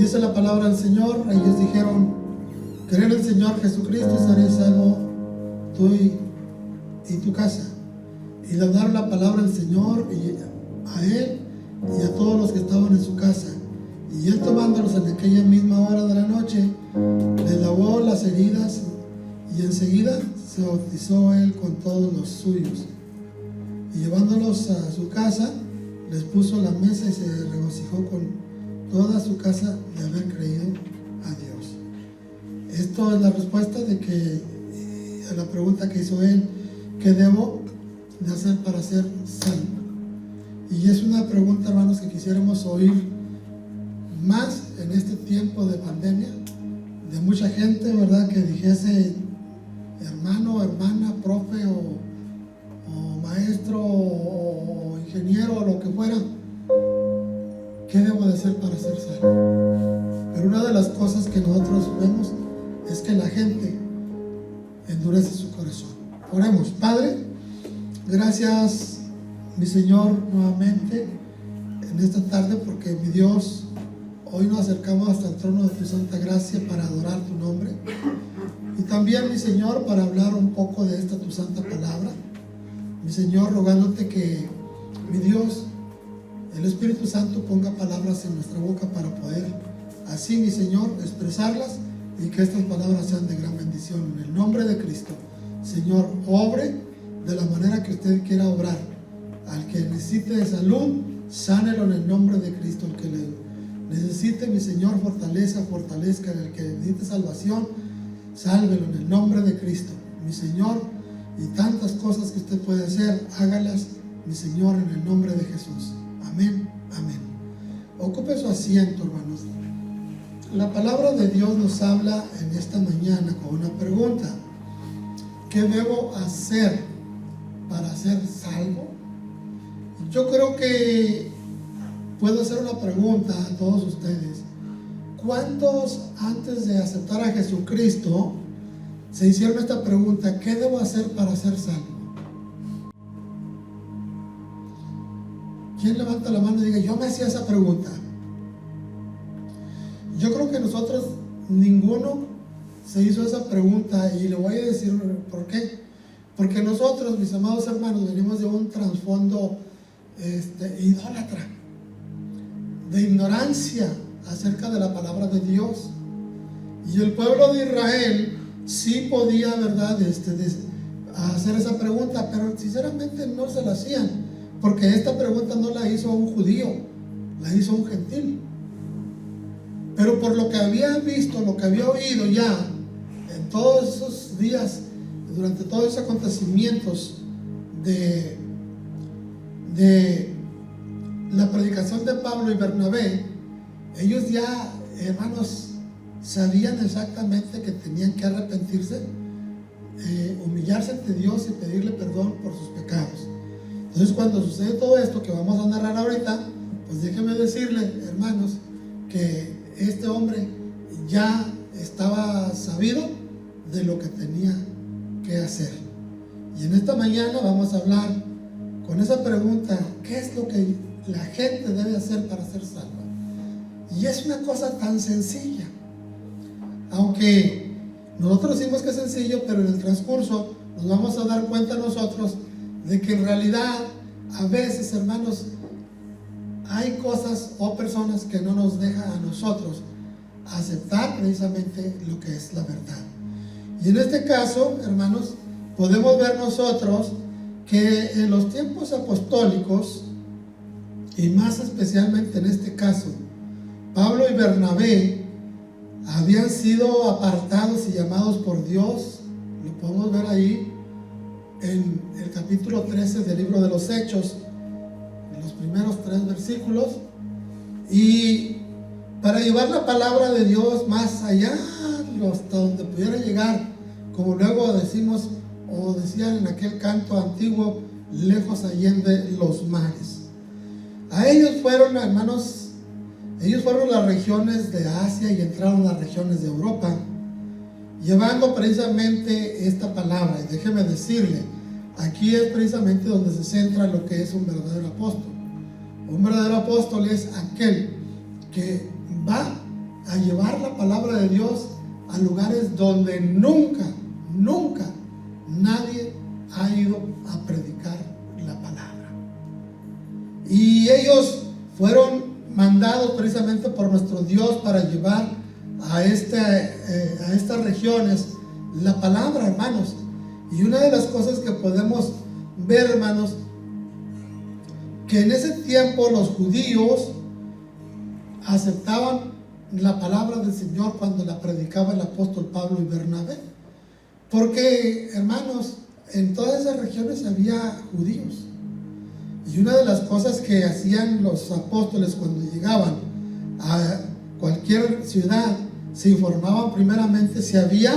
dice la palabra del Señor, ellos dijeron: cree en el Señor Jesucristo y serás salvo tú y tu casa. Y le daron la palabra al Señor y a él y a todos los que estaban en su casa. Y él, tomándolos en aquella misma hora de la noche, les lavó las heridas, y enseguida se bautizó él con todos los suyos. Y llevándolos a su casa, les puso la mesa y se regocijó con toda su casa de haber creído a Dios. Esto es la respuesta de que a la pregunta que hizo él: ¿qué debo de hacer para ser salvo? Y es una pregunta, hermanos, que quisiéramos oír más en este tiempo de pandemia, de mucha gente, ¿verdad?, que dijese: hermano, hermana, profe o maestro o ingeniero o lo que fuera, ¿qué debo de hacer para ser salvo? Pero una de las cosas que nosotros vemos es que la gente endurece su corazón. Oremos. Padre, gracias, mi Señor, nuevamente en esta tarde, porque, mi Dios, hoy nos acercamos hasta el trono de tu santa gracia para adorar tu nombre, y también, mi Señor, para hablar un poco de esta tu santa palabra. Mi Señor, rogándote que, mi Dios, el Espíritu Santo ponga palabras en nuestra boca para poder así, mi Señor, expresarlas, y que estas palabras sean de gran bendición. En el nombre de Cristo, Señor, obre de la manera que usted quiera obrar. Al que necesite de salud, sánelo en el nombre de Cristo. El que le necesite, mi Señor, fortalezca. El que necesite salvación, sálvelo en el nombre de Cristo, mi Señor. Y tantas cosas que usted puede hacer, hágalas, mi Señor, en el nombre de Jesús. Amén, amén. Ocupe su asiento, hermanos. La palabra de Dios nos habla en esta mañana con una pregunta: ¿qué debo hacer para ser salvo? Yo creo que puedo hacer una pregunta a todos ustedes. ¿Cuántos, antes de aceptar a Jesucristo, se hicieron esta pregunta: ¿qué debo hacer para ser salvo? ¿Quién levanta la mano y diga: yo me hacía esa pregunta? Yo creo que nosotros, ninguno se hizo esa pregunta, y le voy a decir por qué. Porque nosotros, mis amados hermanos, venimos de un trasfondo idólatra, de ignorancia acerca de la palabra de Dios. Y el pueblo de Israel sí podía, ¿verdad?, hacer esa pregunta, pero sinceramente no se la hacían, porque esta pregunta no la hizo un judío, la hizo un gentil. Pero por lo que había visto, lo que había oído ya en todos esos días, durante todos esos acontecimientos de la predicación de Pablo y Bernabé, ellos ya, hermanos, sabían exactamente que tenían que arrepentirse, humillarse ante Dios y pedirle perdón por sus pecados. Entonces, cuando sucede todo esto que vamos a narrar ahorita, pues déjenme decirle, hermanos, que este hombre ya estaba sabido de lo que tenía que hacer. Y en esta mañana vamos a hablar con esa pregunta: ¿qué es lo que la gente debe hacer para ser salva? Y es una cosa tan sencilla, aunque nosotros decimos que es sencillo, pero en el transcurso nos vamos a dar cuenta nosotros de que en realidad a veces, hermanos, hay cosas o personas que no nos dejan a nosotros aceptar precisamente lo que es la verdad. Y en este caso, hermanos, podemos ver nosotros que en los tiempos apostólicos, y más especialmente en este caso, Pablo y Bernabé habían sido apartados y llamados por Dios. Lo podemos ver ahí en el capítulo 13 del libro de los Hechos, en los primeros 3 versículos, y para llevar la palabra de Dios más allá, hasta donde pudiera llegar, como luego decimos o decían en aquel canto antiguo, lejos allende los mares. A ellos fueron, hermanos, ellos fueron las regiones de Asia y entraron a las regiones de Europa, llevando precisamente esta palabra. Y déjeme decirle, aquí es precisamente donde se centra lo que es un verdadero apóstol. Un verdadero apóstol es aquel que va a llevar la palabra de Dios a lugares donde nunca nadie ha ido a predicar la palabra. Y ellos fueron mandados precisamente por nuestro Dios para llevar a estas regiones la palabra, hermanos. Y una de las cosas que podemos ver, hermanos, que en ese tiempo los judíos aceptaban la palabra del Señor cuando la predicaba el apóstol Pablo y Bernabé, porque, hermanos, en todas esas regiones había judíos. Y una de las cosas que hacían los apóstoles cuando llegaban a cualquier ciudad, se informaban primeramente si había,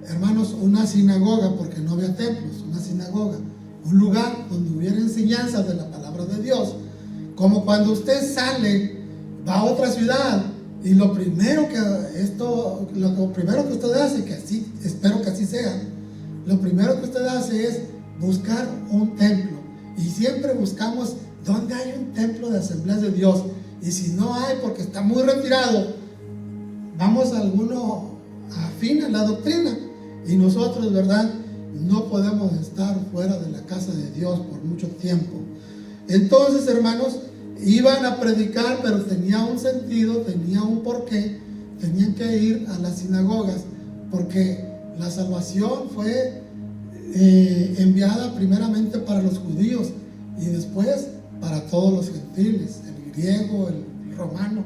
hermanos, una sinagoga, porque no había templos, una sinagoga, un lugar donde hubiera enseñanza de la palabra de Dios. Como cuando usted sale, va a otra ciudad, y lo primero que usted hace, que así, espero que así sea, lo primero que usted hace es buscar un templo. Y siempre buscamos donde hay un templo de Asambleas de Dios. Y si no hay, porque está muy retirado, vamos a alguno afín a la doctrina. Y nosotros, ¿verdad?, no podemos estar fuera de la casa de Dios por mucho tiempo. Entonces, hermanos, iban a predicar, pero tenía un sentido, tenía un porqué. Tenían que ir a las sinagogas, porque la salvación fue enviada primeramente para los judíos y después para todos los gentiles, el griego, el romano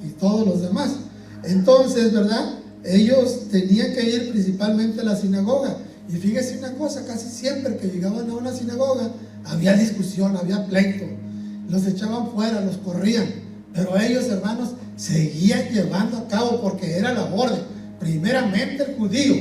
y todos los demás. Entonces, ¿verdad?, ellos tenían que ir principalmente a la sinagoga. Y fíjese una cosa, casi siempre que llegaban a una sinagoga había discusión, había pleito, los echaban fuera, los corrían, pero ellos, hermanos, seguían llevando a cabo, porque era la orden, primeramente el judío,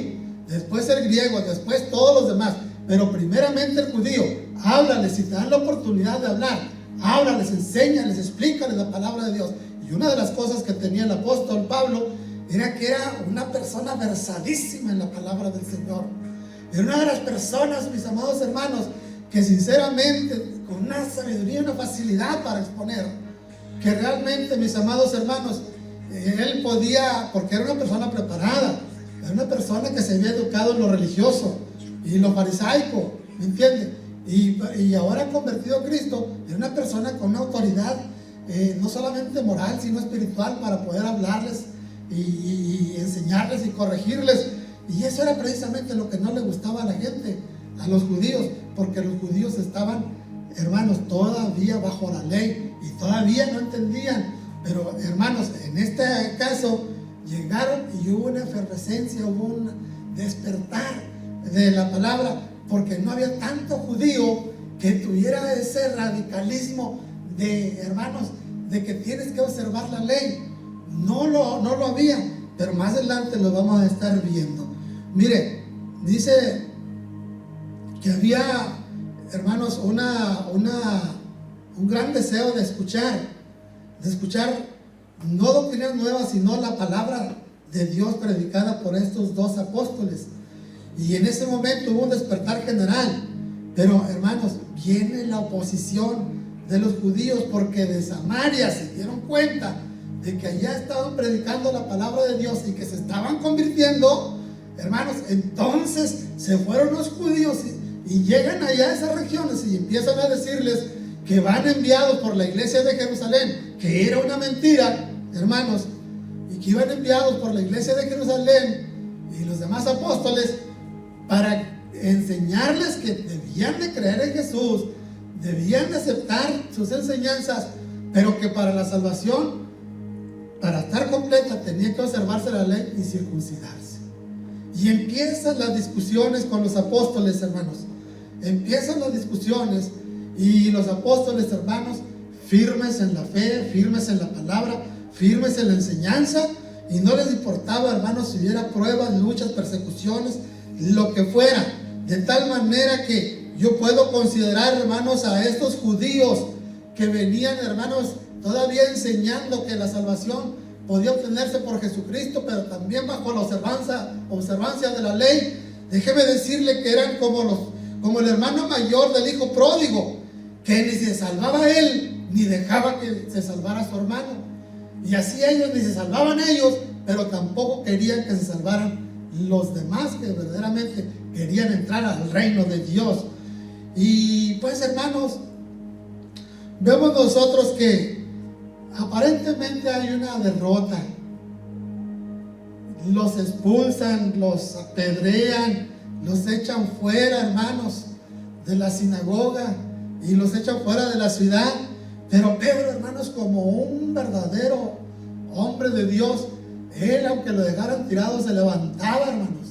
después el griego, después todos los demás, pero primeramente el judío. Háblales, si te dan la oportunidad de hablar, háblales, enséñales, explícales la palabra de Dios. Y una de las cosas que tenía el apóstol Pablo era que era una persona versadísima en la palabra del Señor. Era una de las personas, mis amados hermanos, que sinceramente, con una sabiduría, una facilidad para exponer, que realmente, mis amados hermanos, él podía, porque era una persona preparada, era una persona que se había educado en lo religioso y lo farisaico, ¿me entiende? Y ahora convertido a Cristo, era una persona con una autoridad, no solamente moral, sino espiritual, para poder hablarles y enseñarles y corregirles. Y eso era precisamente lo que no le gustaba a la gente, a los judíos, porque los judíos estaban, hermanos, todavía bajo la ley y todavía no entendían. Pero, hermanos, en este caso llegaron y hubo una efervescencia, hubo un despertar de la palabra, porque no había tanto judío que tuviera ese radicalismo de, hermanos, de que tienes que observar la ley. No lo había, pero más adelante lo vamos a estar viendo. Mire, dice que había, hermanos, un gran deseo de escuchar no doctrinas nuevas, sino la palabra de Dios predicada por estos dos apóstoles. Y en ese momento hubo un despertar general. Pero, hermanos, viene la oposición de los judíos, porque de Samaria se dieron cuenta de que allá estaban predicando la palabra de Dios y que se estaban convirtiendo, hermanos. Entonces se fueron los judíos y llegan allá a esas regiones y empiezan a decirles que van enviados por la iglesia de Jerusalén, que era una mentira, hermanos, y que iban enviados por la iglesia de Jerusalén y los demás apóstoles para enseñarles que debían de creer en Jesús, debían de aceptar sus enseñanzas, pero que para la salvación, para estar completa, tenía que observarse la ley y circuncidarse. Y empiezan las discusiones con los apóstoles, hermanos. Empiezan las discusiones y los apóstoles, hermanos, firmes en la fe, firmes en la palabra, firmes en la enseñanza, y no les importaba, hermanos, si hubiera pruebas, luchas, persecuciones, lo que fuera. De tal manera que yo puedo considerar, hermanos, a estos judíos que venían, hermanos, todavía enseñando que la salvación podía obtenerse por Jesucristo, pero también bajo la observancia de la ley. Déjeme decirle que eran como el hermano mayor del hijo pródigo, que ni se salvaba él, ni dejaba que se salvara su hermano. Y así ellos ni se salvaban ellos, pero tampoco querían que se salvaran los demás que verdaderamente querían entrar al reino de Dios. Y pues, hermanos, vemos nosotros que aparentemente hay una derrota. Los expulsan, los apedrean, los echan fuera, hermanos, de la sinagoga, y los echan fuera de la ciudad. Pero Pedro, hermanos, como un verdadero hombre de Dios, él, aunque lo dejaran tirado, se levantaba, hermanos.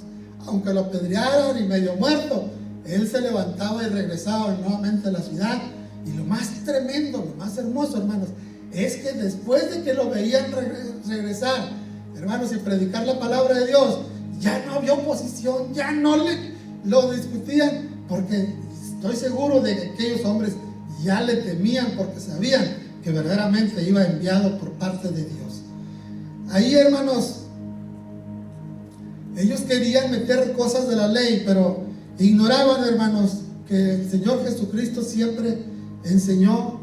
Aunque lo apedrearan y medio muerto, él se levantaba y regresaba nuevamente a la ciudad. Y lo más tremendo, lo más hermoso, hermanos, es que después de que lo veían regresar, hermanos, y predicar la palabra de Dios, ya no había oposición, ya no lo discutían, porque estoy seguro de que aquellos hombres ya le temían, porque sabían que verdaderamente iba enviado por parte de Dios. Ahí, hermanos, ellos querían meter cosas de la ley, pero ignoraban, hermanos, que el Señor Jesucristo siempre enseñó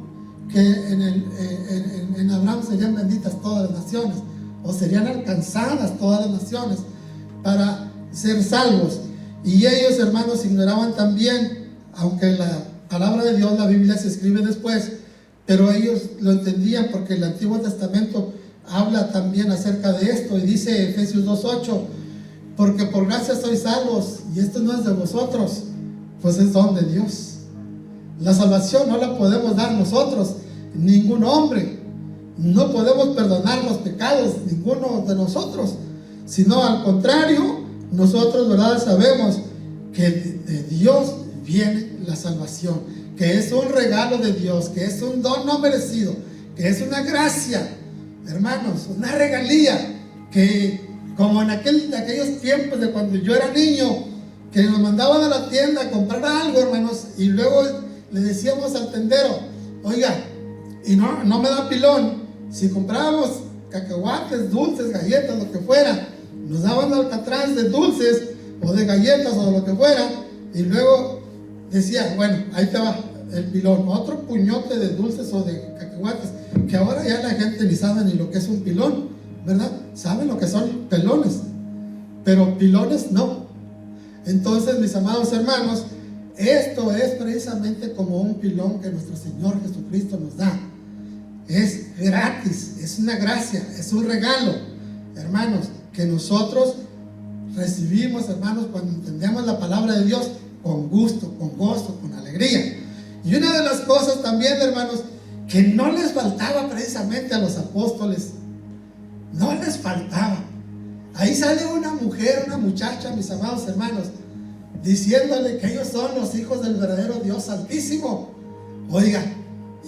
que en Abraham serían benditas todas las naciones, o serían alcanzadas todas las naciones para ser salvos. Y ellos, hermanos, ignoraban también, aunque la palabra de Dios, la Biblia se escribe después, pero ellos lo entendían, porque el Antiguo Testamento habla también acerca de esto, y dice Efesios 2:8, porque por gracia sois salvos, y esto no es de vosotros, pues es don de Dios. La salvación no la podemos dar nosotros, ningún hombre. No podemos perdonar los pecados, ninguno de nosotros, sino al contrario, nosotros, ¿verdad?, sabemos que de Dios viene la salvación, que es un regalo de Dios, que es un don no merecido, que es una gracia, hermanos, una regalía, que como en aquellos tiempos de cuando yo era niño, que nos mandaban a la tienda a comprar algo, hermanos, y luego le decíamos al tendero, oiga, y no me da pilón, si comprábamos cacahuates, dulces, galletas, lo que fuera, nos daban alcatraz de dulces o de galletas o de lo que fuera, y luego decía, bueno, ahí te va el pilón, otro puñote de dulces o de cacahuates, que ahora ya la gente ni sabe ni lo que es un pilón, ¿verdad? Saben lo que son pelones, pero pilones no. Entonces, mis amados hermanos, esto es precisamente como un pilón que nuestro Señor Jesucristo nos da. Es gratis, es una gracia, es un regalo, hermanos, que nosotros recibimos, hermanos, cuando entendemos la palabra de Dios con gusto, con gozo, con alegría. Y una de las cosas también, hermanos, que no les faltaba precisamente a los apóstoles, no les faltaba. Ahí sale una mujer, una muchacha, mis amados hermanos, diciéndole que ellos son los hijos del verdadero Dios Altísimo. Oiga,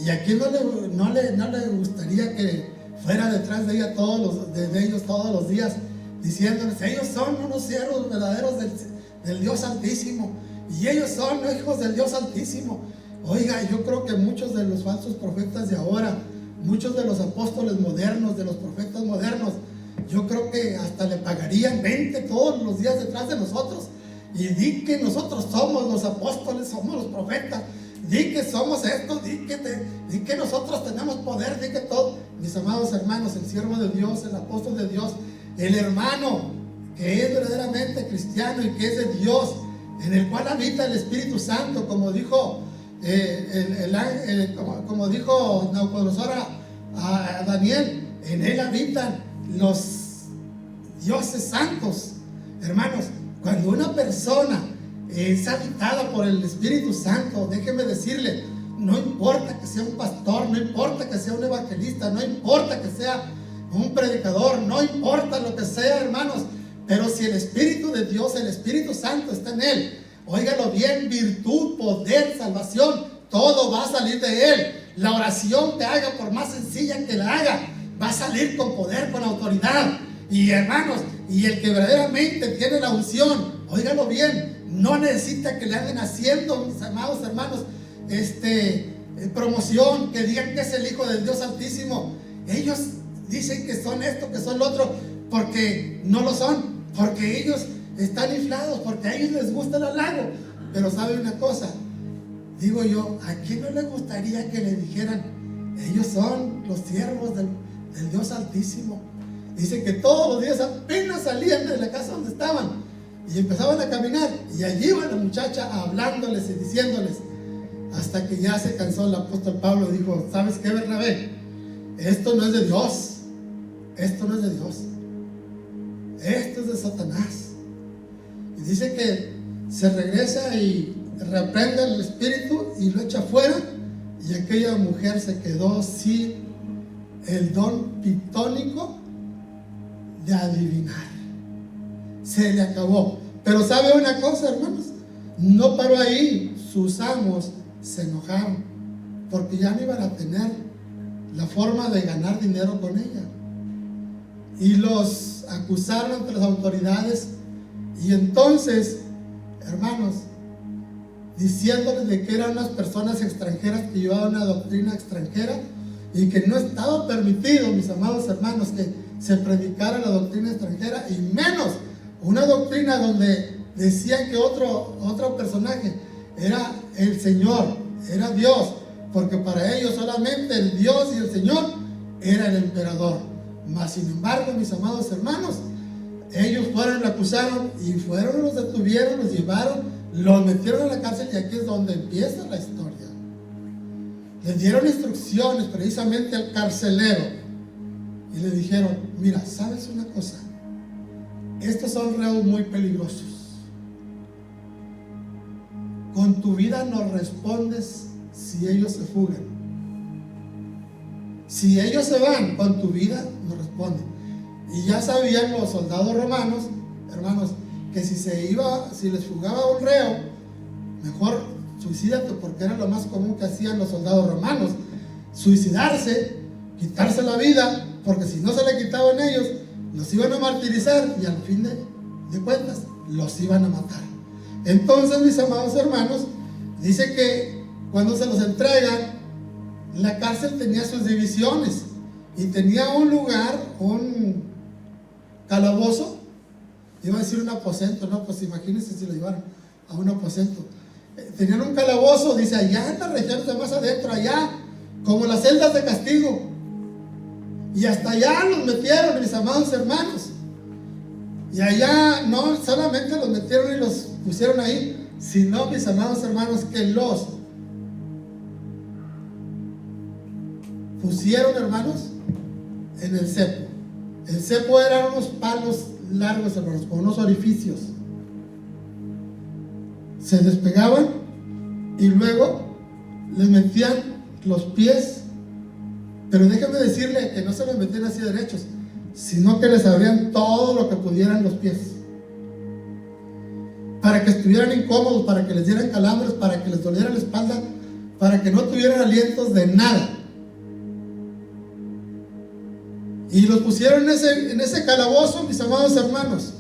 ¿y a quién no le gustaría que fuera detrás de ella de ellos todos los días, diciéndoles, ellos son unos siervos verdaderos del Dios Altísimo, y ellos son los hijos del Dios Altísimo? Oiga, yo creo que muchos de los falsos profetas de ahora, muchos de los apóstoles modernos, de los profetas modernos, yo creo que hasta le pagarían 20 todos los días detrás de nosotros, y di que nosotros somos los apóstoles, somos los profetas, di que somos esto, di que nosotros tenemos poder, di que todo. Mis amados hermanos, el siervo de Dios, el apóstol de Dios, el hermano que es verdaderamente cristiano y que es de Dios, en el cual habita el Espíritu Santo, como dijo como dijo Nabucodonosor a Daniel, en él habitan los dioses santos. Hermanos, cuando una persona es habitada por el Espíritu Santo, déjeme decirle, no importa que sea un pastor, no importa que sea un evangelista, no importa que sea un predicador, no importa lo que sea, hermanos, pero si el Espíritu de Dios, el Espíritu Santo está en él, óigalo bien, virtud, poder, salvación, todo va a salir de él. La oración que haga, por más sencilla que la haga, va a salir con poder, con autoridad. Y hermanos, y el que verdaderamente tiene la unción, óigalo bien, no necesita que le anden haciendo, mis amados hermanos, promoción, que digan que es el Hijo del Dios Altísimo. Ellos dicen que son esto, que son lo otro, porque no lo son, porque ellos están inflados, porque a ellos les gusta el halago. Pero sabe una cosa, digo yo, ¿a quién no le gustaría que le dijeran, ellos son los siervos del del Dios Altísimo. Dice que todos los días apenas salían de la casa donde estaban y empezaban a caminar, y allí iba la muchacha hablándoles y diciéndoles, hasta que ya se cansó el apóstol Pablo. Dijo: ¿sabes qué, Bernabé? Esto no es de Dios, esto no es de Dios, esto es de Satanás. Y dice que se regresa y reprende al espíritu y lo echa fuera, y aquella mujer se quedó sin el don pitónico de adivinar. Se le acabó. Pero ¿sabe una cosa, hermanos? No paró ahí. Sus amos se enojaron porque ya no iban a tener la forma de ganar dinero con ella, y los acusaron ante las autoridades. Y entonces, hermanos, diciéndoles de que eran unas personas extranjeras que llevaban una doctrina extranjera, y que no estaba permitido, mis amados hermanos, que se predicara la doctrina extranjera, y menos una doctrina donde decían que otro personaje era el Señor, era Dios, porque para ellos solamente el Dios y el Señor era el emperador. Mas sin embargo, mis amados hermanos, ellos fueron, lo acusaron, y fueron, los detuvieron, los llevaron, los metieron en la cárcel, y aquí es donde empieza la historia. Les dieron instrucciones precisamente al carcelero y le dijeron: mira, ¿sabes una cosa? Estos son reos muy peligrosos. Con tu vida nos respondes si ellos se fugan. Si ellos se van, con tu vida nos responden. Y ya sabían los soldados romanos, hermanos, que si les fugaba un reo, mejor suicídate, porque era lo más común que hacían los soldados romanos: suicidarse, quitarse la vida, porque si no se le quitaban ellos, los iban a martirizar, y al fin de cuentas los iban a matar. Entonces, mis amados hermanos, dice que cuando se los entregan, la cárcel tenía sus divisiones, y tenía un lugar, un calabozo, iba a decir un aposento, no, pues imagínense si lo llevaron a un aposento. Tenían un calabozo, dice, allá en la región de más adentro, allá, como las celdas de castigo. Y hasta allá los metieron, mis amados hermanos. Y allá no solamente los metieron y los pusieron ahí, sino, mis amados hermanos, que los pusieron, hermanos, en el cepo. El cepo eran unos palos largos, hermanos, con unos orificios. Se despegaban y luego les metían los pies, pero déjame decirle que no se los metían así derechos, sino que les abrían todo lo que pudieran los pies, para que estuvieran incómodos, para que les dieran calambres, para que les doliera la espalda, para que no tuvieran alientos de nada. Y los pusieron en ese calabozo, mis amados hermanos.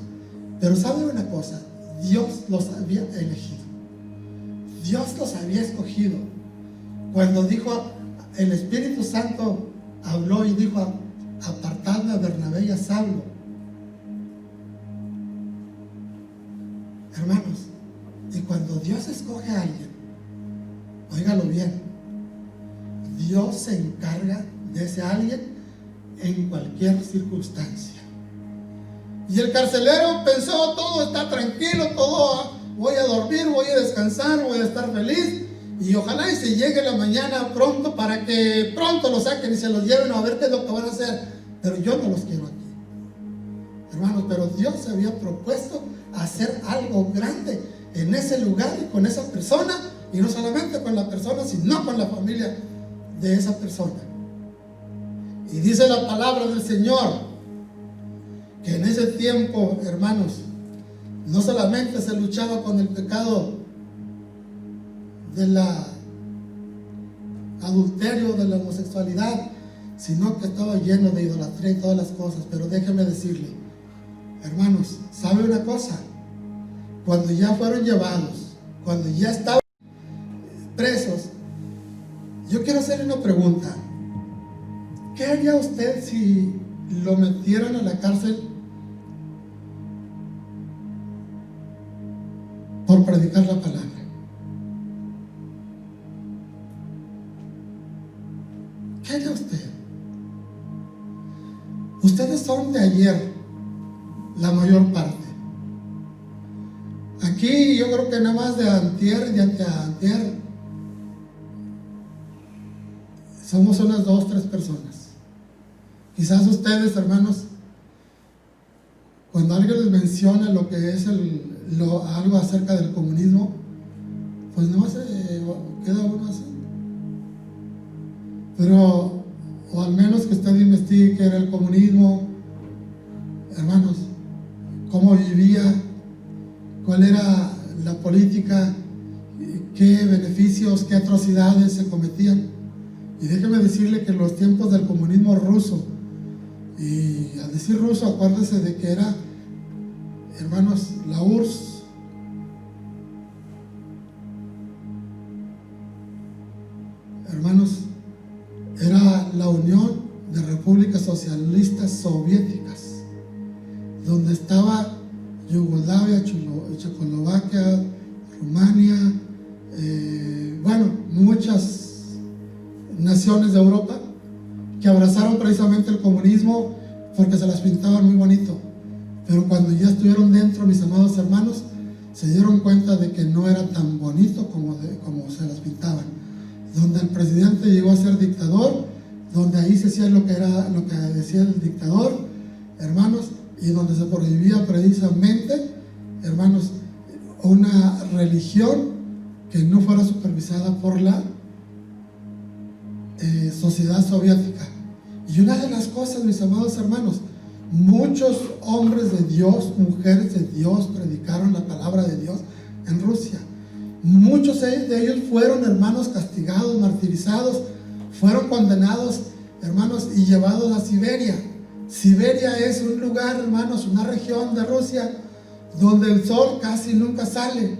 Pero ¿saben una cosa? Dios los había elegido. Dios los había escogido. Cuando dijo, el Espíritu Santo habló y dijo: apartadme a Bernabé y a Saulo. Hermanos, y cuando Dios escoge a alguien, óigalo bien, Dios se encarga de ese alguien en cualquier circunstancia. Y el carcelero pensó: todo está tranquilo, todo, voy a dormir, voy a descansar, voy a estar feliz, y ojalá y se llegue la mañana pronto para que pronto los saquen y se los lleven a ver qué es lo que van a hacer. Pero yo no los quiero aquí, hermanos. Pero Dios se había propuesto hacer algo grande en ese lugar y con esa persona, y no solamente con la persona, sino con la familia de esa persona. Y dice la palabra del Señor que en ese tiempo, hermanos, no solamente se luchaba con el pecado del adulterio, de la homosexualidad, sino que estaba lleno de idolatría y todas las cosas. Pero déjeme decirle, hermanos, ¿sabe una cosa? Cuando ya fueron llevados, cuando ya estaban presos, yo quiero hacerle una pregunta. ¿Qué haría usted si lo metieran a la cárcel por predicar la palabra? ¿Qué haría usted? Ustedes son de ayer, la mayor parte. Aquí yo creo que nada más de antier y de anteantier somos unas 2, 3 personas. Quizás ustedes, hermanos, cuando alguien les menciona lo que es algo acerca del comunismo, pues nada más queda uno así. Pero, o al menos que usted investigue qué era el comunismo, hermanos, cómo vivía, cuál era la política, qué beneficios, qué atrocidades se cometían. Y déjeme decirle que en los tiempos del comunismo ruso, y al decir ruso, acuérdese de que era, hermanos, la URSS, hermanos, era la Unión de Repúblicas Socialistas Soviéticas, donde estaba Yugoslavia, Checoslovaquia, Rumania, muchas naciones de Europa que abrazaron precisamente el comunismo porque se las pintaban muy bonito. Pero cuando ya estuvieron dentro, mis amados hermanos, se dieron cuenta de que no era tan bonito como se las pintaban. Donde el presidente llegó a ser dictador, donde ahí se hacía lo que decía el dictador, hermanos, y donde se prohibía precisamente, hermanos, una religión que no fuera supervisada por la sociedad soviética. Y una de las cosas, mis amados hermanos, muchos hombres de Dios, mujeres de Dios predicaron la palabra de Dios en Rusia. Muchos de ellos fueron, hermanos, castigados, martirizados, fueron condenados, hermanos, y llevados a Siberia. Siberia es un lugar, hermanos, una región de Rusia donde el sol casi nunca sale.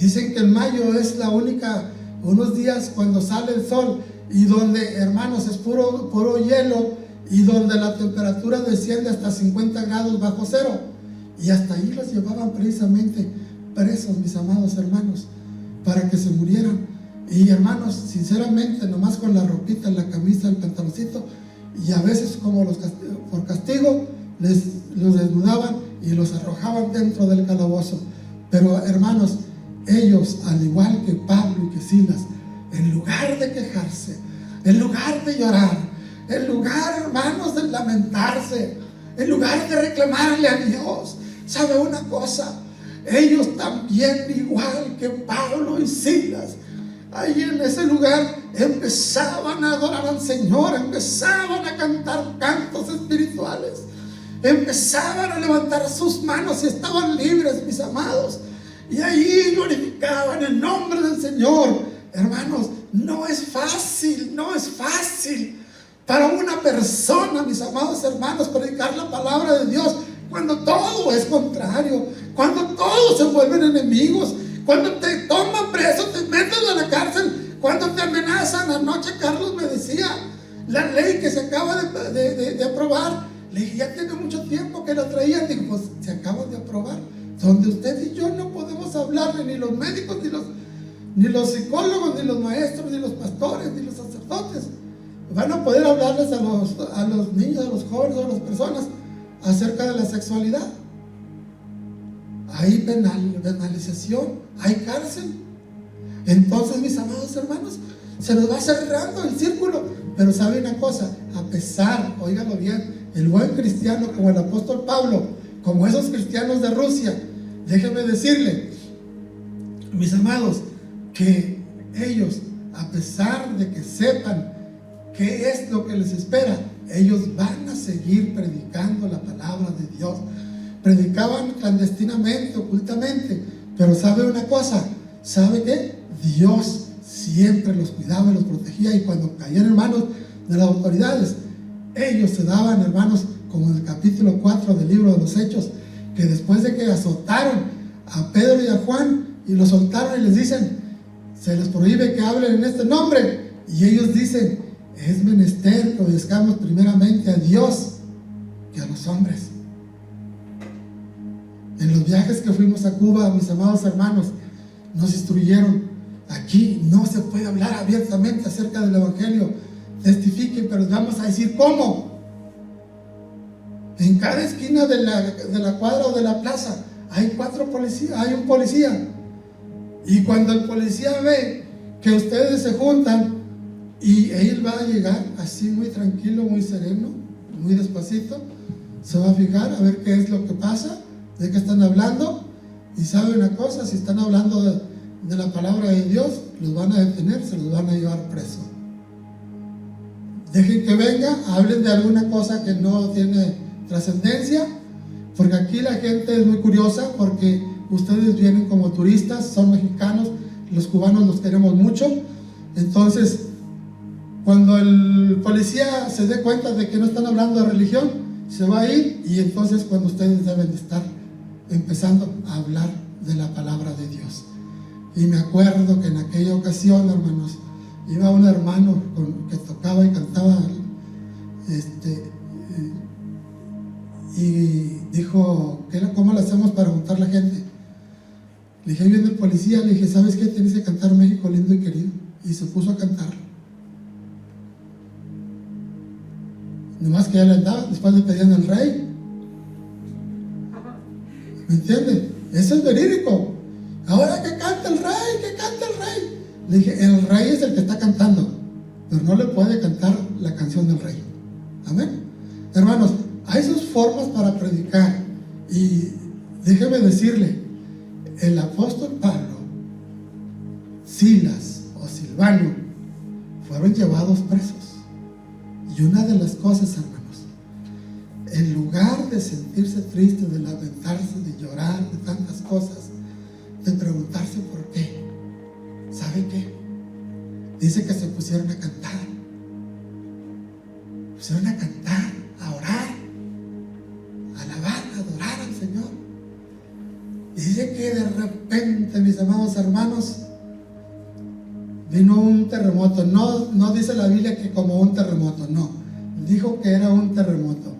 Dicen que en mayo es la única, unos días cuando sale el sol, y donde, hermanos, es puro hielo, y donde la temperatura desciende hasta 50 grados bajo cero. Y hasta ahí los llevaban precisamente presos, mis amados hermanos, para que se murieran. Y hermanos, sinceramente, nomás con la ropita, la camisa, el pantaloncito, y a veces como por castigo los desnudaban y los arrojaban dentro del calabozo. Pero hermanos, ellos, al igual que Pablo y que Silas, en lugar de quejarse, en lugar de llorar, en lugar, hermanos, de lamentarse, en lugar de reclamarle a Dios, ¿sabe una cosa? Ellos también, igual que Pablo y Silas, ahí en ese lugar empezaban a adorar al Señor, empezaban a cantar cantos espirituales, empezaban a levantar sus manos y estaban libres, mis amados, y ahí glorificaban el nombre del Señor. Hermanos, no es fácil para una persona, mis amados hermanos, predicar la palabra de Dios cuando todo es contrario, cuando todos se vuelven enemigos, cuando te toman preso, te meten a la cárcel, cuando te amenazan. Anoche Carlos me decía, la ley que se acaba de aprobar, le dije, ya tiene mucho tiempo que la traían. Digo, pues se acaba de aprobar, donde usted y yo no podemos hablarle, ni los médicos, ni los psicólogos, ni los maestros, ni los pastores, ni los sacerdotes van a poder hablarles a los niños, a los jóvenes, a las personas acerca de la sexualidad. Hay penalización, hay cárcel. Entonces, mis amados hermanos, se nos va cerrando el círculo. Pero sabe una cosa, a pesar, óigalo bien, el buen cristiano como el apóstol Pablo, como esos cristianos de Rusia, déjeme decirle, mis amados, que ellos, a pesar de que sepan qué es lo que les espera, ellos van a seguir predicando la palabra de Dios. Predicaban clandestinamente, ocultamente, pero ¿sabe una cosa? ¿Sabe qué? Dios siempre los cuidaba y los protegía, y cuando caían en manos de las autoridades, ellos se daban, hermanos, como en el capítulo 4 del libro de los Hechos, que después de que azotaron a Pedro y a Juan y los soltaron y les dicen, se les prohíbe que hablen en este nombre, y ellos dicen, es menester que obedezcamos primeramente a Dios que a los hombres. En los viajes que fuimos a Cuba, mis amados hermanos, nos instruyeron, aquí no se puede hablar abiertamente acerca del evangelio, testifiquen, pero les vamos a decir cómo. En cada esquina de la cuadra o de la plaza hay 4 policías, hay un policía. Y cuando el policía ve que ustedes se juntan, y él va a llegar así muy tranquilo, muy sereno, muy despacito, se va a fijar a ver qué es lo que pasa, de qué están hablando, y sabe una cosa: si están hablando de la palabra de Dios, los van a detener, se los van a llevar preso. Dejen que venga, hablen de alguna cosa que no tiene trascendencia, porque aquí la gente es muy curiosa, porque ustedes vienen como turistas, son mexicanos, los cubanos los queremos mucho. Entonces, cuando el policía se dé cuenta de que no están hablando de religión, se va a ir, y entonces cuando ustedes deben de estar empezando a hablar de la palabra de Dios. Y me acuerdo que en aquella ocasión, hermanos, iba un hermano que tocaba y cantaba, y dijo: ¿cómo lo hacemos para juntar la gente? Le dije: ahí viene el policía. Le dije: ¿sabes qué? Tienes que cantar México lindo y querido. Y se puso a cantarlo. Nomás que ya le andaba, después le pedían al rey. ¿Me entiende? Eso es verídico. Ahora que canta el rey, que canta el rey. Le dije: el rey es el que está cantando, pero no le puede cantar la canción del rey. Amén. Hermanos, hay sus formas para predicar. Y déjeme decirle, el apóstol Pablo, Silas o Silvano fueron llevados presos. Y una de las cosas, hermanos, en lugar de sentirse triste, de lamentarse, de llorar, de tantas cosas, de preguntarse por qué, ¿sabe qué? Dice que se pusieron a cantar. Pusieron a cantar, a orar, a alabar, a adorar al Señor. Y dice que de repente, mis amados hermanos, vino un terremoto. No dice la Biblia que como un terremoto, no. Dijo que era un terremoto.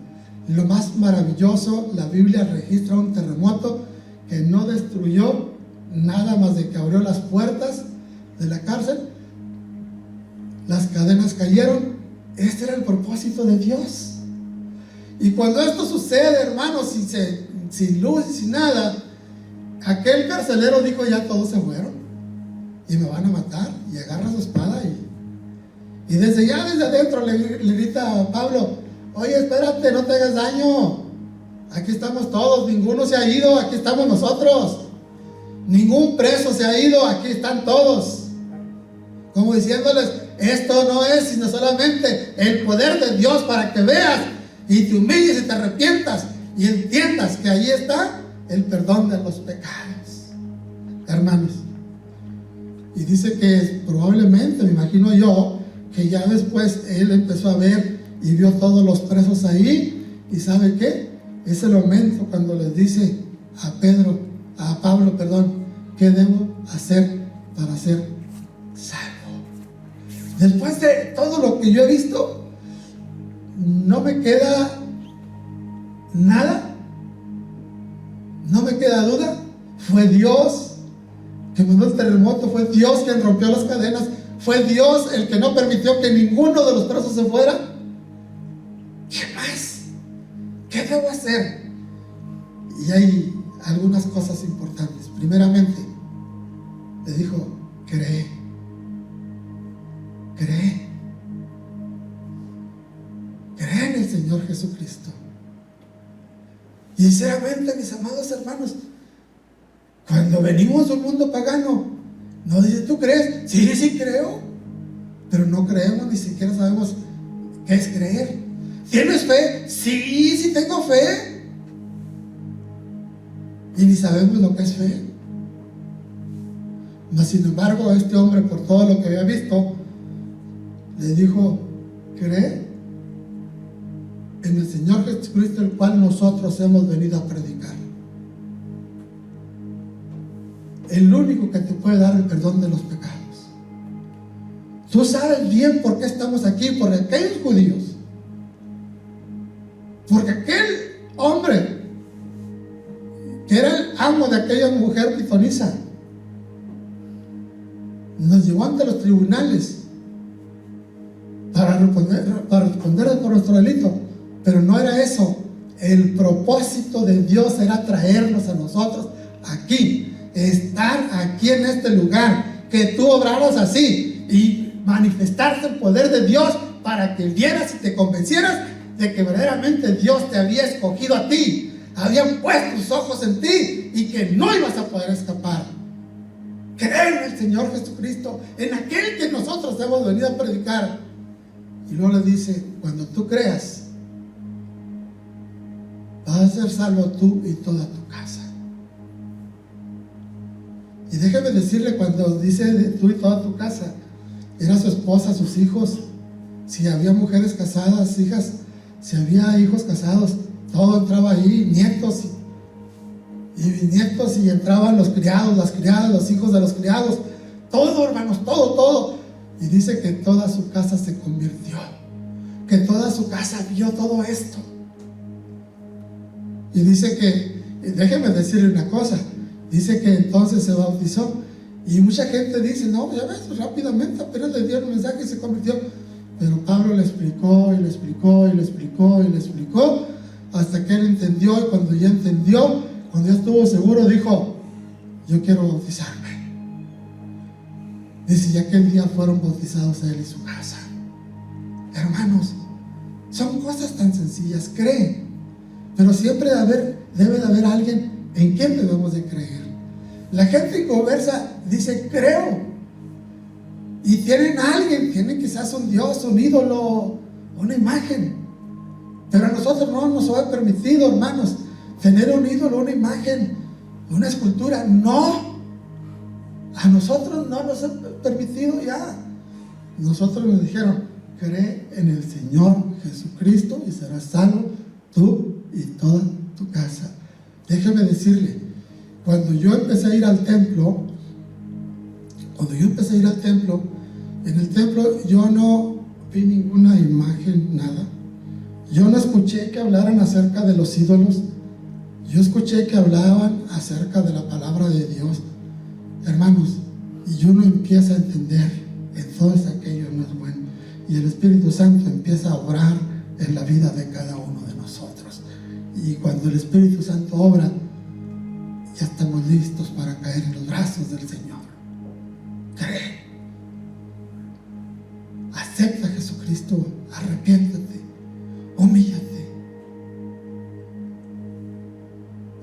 Lo más maravilloso, la Biblia registra un terremoto que no destruyó nada más de que abrió las puertas de la cárcel. Las cadenas cayeron. Este era el propósito de Dios. Y cuando esto sucede, hermanos, sin luz y sin nada, aquel carcelero dijo: ya todos se fueron y me van a matar. Y agarra su espada y desde adentro le grita a Pablo: oye, espérate, no te hagas daño. Aquí estamos todos, ninguno se ha ido, aquí estamos nosotros. Ningún preso se ha ido, aquí están todos. Como diciéndoles: esto no es sino solamente el poder de Dios para que veas y te humilles y te arrepientas y entiendas que ahí está el perdón de los pecados, hermanos. Y dice que probablemente, me imagino yo, que ya después él empezó a ver y vio todos los presos ahí. ¿Y sabe qué? Es el momento cuando les dice a Pablo, ¿qué debo hacer para ser salvo? Después de todo lo que yo he visto, no me queda nada, no me queda duda. Fue Dios que mandó el terremoto, fue Dios quien rompió las cadenas, fue Dios el que no permitió que ninguno de los presos se fuera. ¿Qué más? ¿Qué debo hacer? Y hay algunas cosas importantes. Primeramente, le dijo: cree en el Señor Jesucristo. Y sinceramente, mis amados hermanos, cuando venimos de un mundo pagano, no dice: ¿tú crees? Sí creo, pero no creemos, ni siquiera sabemos qué es creer. ¿Tienes fe? Sí tengo fe. Y ni sabemos lo que es fe. Mas sin embargo, este hombre, por todo lo que había visto, le dijo: cree en el Señor Jesucristo, el cual nosotros hemos venido a predicar. El único que te puede dar el perdón de los pecados. Tú sabes bien por qué estamos aquí, por aquellos judíos, porque aquel hombre que era el amo de aquella mujer pitonisa nos llevó ante los tribunales para responder por nuestro delito. Pero no era eso. el propósito de Dios era traernos a nosotros aquí, estar aquí en este lugar, que tú obraras así y manifestarse el poder de Dios para que vieras y te convencieras de que verdaderamente Dios te había escogido a ti, habían puesto sus ojos en ti y que no ibas a poder escapar. Creer en el Señor Jesucristo, en aquel que nosotros hemos venido a predicar. Y luego le dice, cuando tú creas, vas a ser salvo tú y toda tu casa. Y déjeme decirle, cuando dice tú y toda tu casa, era su esposa, sus hijos, si había mujeres casadas, hijas, si había hijos casados, todo entraba ahí, nietos y bisnietos, y entraban los criados, las criadas, los hijos de los criados, todo, hermanos, todo. Y dice que toda su casa se convirtió, que toda su casa vio todo esto. Y dice que, déjeme decirle una cosa, dice que entonces se bautizó. Y mucha gente dice, no, ya ves, rápidamente apenas le dieron un mensaje y se convirtió. Pero Pablo le explicó, y le explicó, y le explicó, y le explicó, hasta que él entendió. Y cuando ya entendió, cuando ya estuvo seguro, dijo, yo quiero bautizarme. Dice, ya aquel día fueron bautizados él y su casa. Hermanos, son cosas tan sencillas, creen. Pero siempre debe de haber alguien en quien debemos de creer. La gente conversa, dice, creo. Y tienen a alguien, tienen quizás un Dios, un ídolo, una imagen. Pero a nosotros no nos ha permitido, hermanos, tener un ídolo, una imagen, una escultura. No. A nosotros no nos ha permitido ya. Nosotros nos dijeron, cree en el Señor Jesucristo y serás salvo tú y toda tu casa. Déjeme decirle, cuando yo empecé a ir al templo, en el templo yo no vi ninguna imagen, nada. Yo no escuché que hablaran acerca de los ídolos. Yo escuché que hablaban acerca de la palabra de Dios. Hermanos, y uno empieza a entender, entonces aquello no es bueno. Y el Espíritu Santo empieza a obrar en la vida de cada uno de nosotros. Y cuando el Espíritu Santo obra, ya estamos listos para caer en los brazos del Señor. Cree. Acepta a Jesucristo, arrepiéntate, humíllate.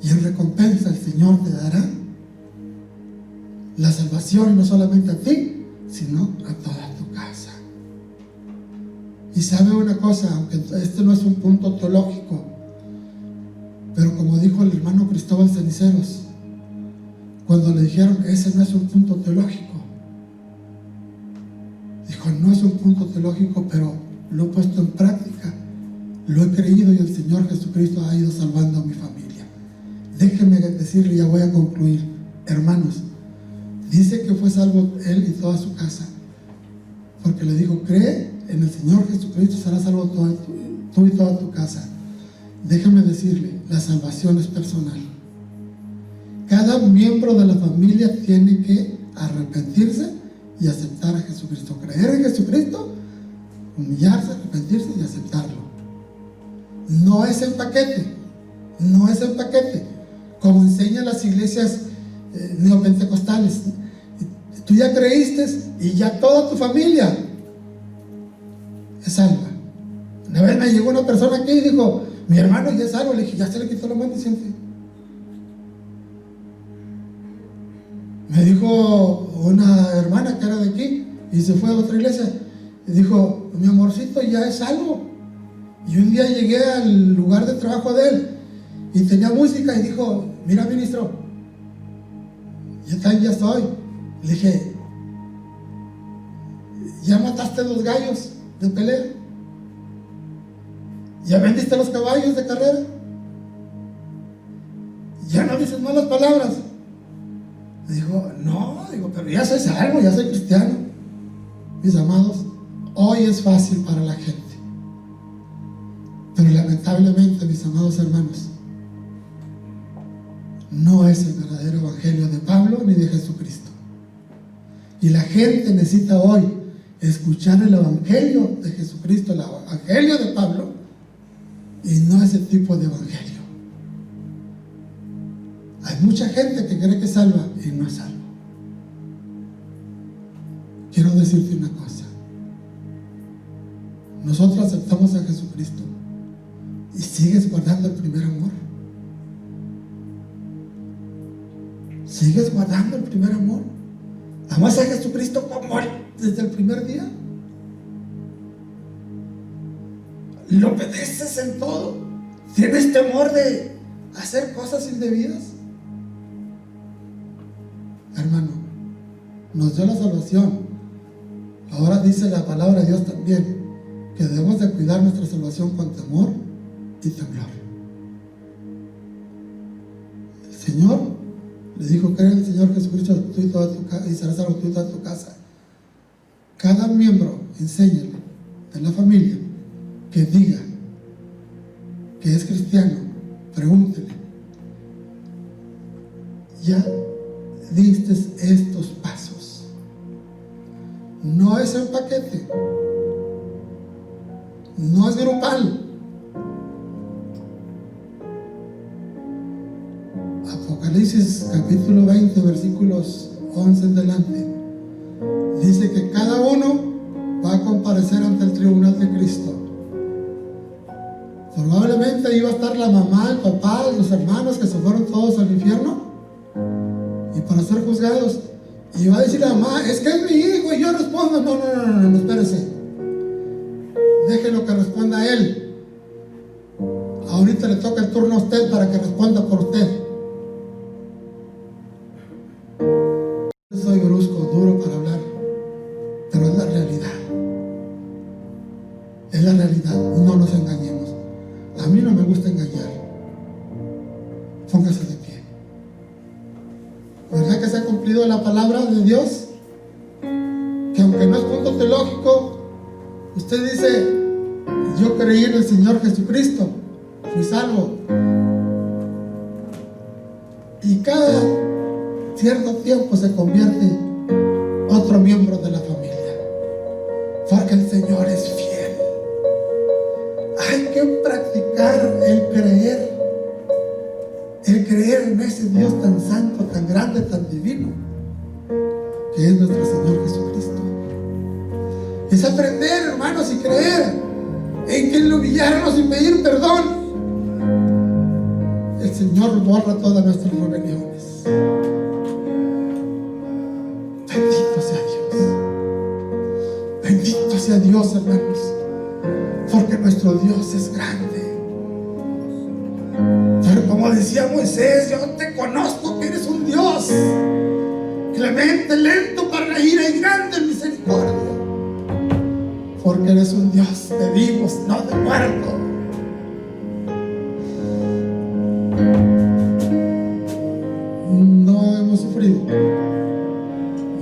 Y en recompensa el Señor te dará la salvación, no solamente a ti, sino a toda tu casa. Y sabe una cosa, aunque este no es un punto teológico, pero como dijo el hermano Cristóbal Ceniceros, cuando le dijeron, ese no es un punto teológico, dijo, no es un punto teológico, pero lo he puesto en práctica, lo he creído y el Señor Jesucristo ha ido salvando a mi familia. Déjeme decirle, ya voy a concluir, hermanos, dice que fue salvo él y toda su casa, porque le dijo, cree en el Señor Jesucristo, será salvo tú y toda tu casa. Déjeme decirle, la salvación es personal. Cada miembro de la familia tiene que arrepentirse y aceptar a Jesucristo. Creer en Jesucristo, humillarse, arrepentirse y aceptarlo. No es en paquete, no es en paquete, como enseñan las iglesias neopentecostales. Tú ya creíste y ya toda tu familia es salva. Una vez me llegó una persona aquí y dijo, mi hermano ya es salvo. Le dije, ya se le quitó la maldición. Me dijo una hermana que era de aquí y se fue a otra iglesia y dijo, mi amorcito ya es salvo. Y un día llegué al lugar de trabajo de él y tenía música y dijo, mira, ministro, ya estoy. Le dije, ¿ya mataste los gallos de pelea? ¿Ya vendiste los caballos de carrera? ¿Ya no dices malas palabras? Me dijo, no, pero ya soy salvo, ya soy cristiano. Mis amados, hoy es fácil para la gente, pero lamentablemente, mis amados hermanos, no es el verdadero evangelio de Pablo ni de Jesucristo. Y la gente necesita hoy escuchar el evangelio de Jesucristo, el evangelio de Pablo, y no ese tipo de evangelio. Hay mucha gente que cree que es salva y no es salvo. Quiero decirte una cosa. Nosotros aceptamos a Jesucristo y sigues guardando el primer amor. ¿Sigues guardando el primer amor? ¿Amas a Jesucristo como Él desde el primer día? ¿Le obedeces en todo? ¿Tienes temor de hacer cosas indebidas? Hermano, nos dio la salvación. Ahora dice la palabra de Dios también que debemos de cuidar nuestra salvación con temor y temblor. El Señor le dijo: cree en el Señor Jesucristo, tú y toda tu casa, y serás salvo tú y toda tu casa. Cada miembro, enséñale de la familia que diga que es cristiano, pregúntele: ¿ya diste estos pasos? No es en paquete, no es grupal. Apocalipsis capítulo 20 versículos 11 en adelante dice que cada uno va a comparecer ante el tribunal de Cristo. Probablemente ahí va a estar la mamá, el papá, los hermanos que se fueron todos al infierno y para ser juzgados. Y va a decir la mamá: es que es mi hijo. Y yo respondo: no, espérese, déjelo que responda a él. Ahorita le toca el turno a usted para que responda por usted. Soy brusco, duro para hablar, pero es la realidad. Es la realidad, no nos engañemos. A mí no me gusta engañar. Póngase de pie. ¿Verdad que se ha cumplido la palabra de Dios? Que aunque no es punto teológico, usted dice: yo creí en el Señor Jesucristo, fui salvo. Y cada cierto tiempo se convierte otro miembro de la familia, porque el Señor es fiel. Hay que practicar el creer en ese Dios tan santo, tan grande, tan divino, que es nuestro Señor Jesucristo. Es aprender, hermanos, y creer en que el humillarnos y pedir perdón, el Señor borra todas nuestras rebeliones. Bendito sea Dios. Bendito sea Dios, hermanos, porque nuestro Dios es grande. Pero como decía Moisés: yo te conozco que eres un Dios clemente, lento para la ira y grande en misericordia, porque eres un Dios de vivos, no de muertos.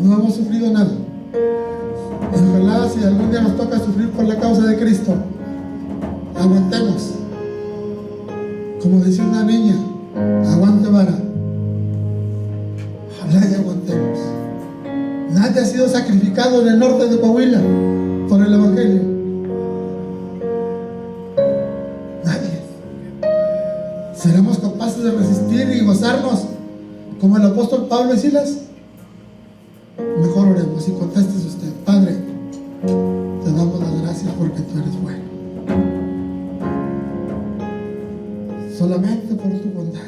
No hemos sufrido nada. Y ojalá, si algún día nos toca sufrir por la causa de Cristo, aguantemos. Como decía una niña: aguante vara. Ojalá y aguantemos. Nadie ha sido sacrificado en el norte de Coahuila por el evangelio. Nadie. ¿Seremos capaces de resistir y gozarnos como el apóstol Pablo y Silas? Mejor oremos y conteste usted: Padre, te damos las gracias porque tú eres bueno, solamente por tu bondad.